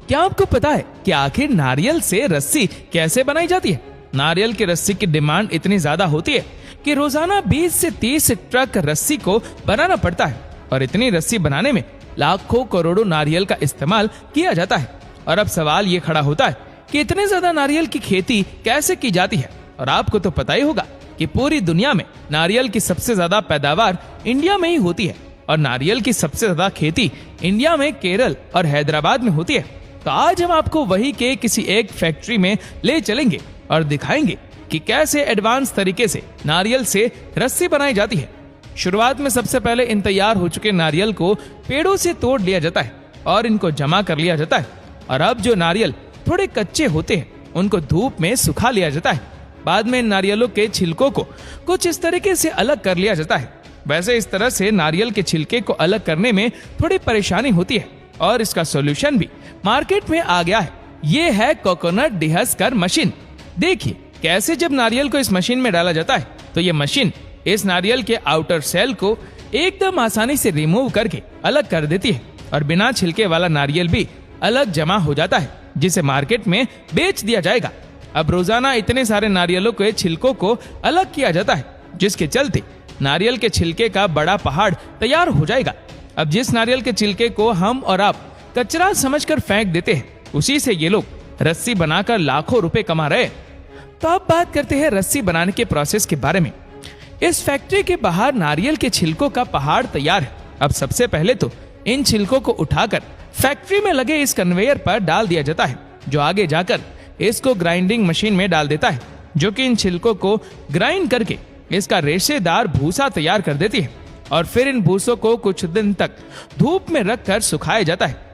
क्या आपको पता है कि आखिर नारियल से रस्सी कैसे बनाई जाती है? नारियल की रस्सी की डिमांड इतनी ज्यादा होती है कि रोजाना 20 से 30 ट्रक रस्सी को बनाना पड़ता है और इतनी रस्सी बनाने में लाखों करोड़ों नारियल का इस्तेमाल किया जाता है। और अब सवाल ये खड़ा होता है कि इतने ज्यादा नारियल की खेती कैसे की जाती है? और आपको तो पता ही होगा कि पूरी दुनिया में नारियल की सबसे ज्यादा पैदावार इंडिया में ही होती है और नारियल की सबसे ज्यादा खेती इंडिया में केरल और हैदराबाद में होती है। तो आज हम आपको वही के किसी एक फैक्ट्री में ले चलेंगे और दिखाएंगे कि कैसे एडवांस तरीके से नारियल से रस्सी बनाई जाती है। शुरुआत में सबसे पहले इन तैयार हो चुके नारियल को पेड़ों से तोड़ लिया जाता है और इनको जमा कर लिया जाता है। और अब जो नारियल थोड़े कच्चे होते हैं उनको धूप में सुखा लिया जाता है। बाद में इन नारियलों के छिलकों को कुछ इस तरीके से अलग कर लिया जाता है। वैसे इस तरह से नारियल के छिलके को अलग करने में थोड़ी परेशानी होती है और इसका सॉल्यूशन भी मार्केट में आ गया है। ये है कोकोनट डिहस्कर मशीन। देखिए कैसे जब नारियल को इस मशीन में डाला जाता है तो ये मशीन इस नारियल के आउटर सेल को एकदम आसानी से रिमूव करके अलग कर देती है और बिना छिलके वाला नारियल भी अलग जमा हो जाता है, जिसे मार्केट में बेच दिया जाएगा। अब रोजाना इतने सारे नारियलों के छिलकों को अलग किया जाता है, जिसके चलते नारियल के छिलके का बड़ा पहाड़ तैयार हो जाएगा। अब जिस नारियल के छिलके को हम और आप कचरा समझकर फेंक देते हैं, उसी से ये लोग रस्सी बनाकर लाखों रुपए कमा रहे हैं। तो अब बात करते हैं रस्सी बनाने के प्रोसेस के बारे में। इस फैक्ट्री के बाहर नारियल के छिलकों का पहाड़ तैयार है। अब सबसे पहले तो इन छिलकों को उठाकर फैक्ट्री में लगे इस कन्वेयर पर डाल दिया जाता है, जो आगे जाकर इसको ग्राइंडिंग मशीन में डाल देता है, जो कि इन छिलकों को ग्राइंड करके इसका रेशेदार भूसा तैयार कर देती है। और फिर इन भूसों को कुछ दिन तक धूप में रखकर सुखाया जाता है।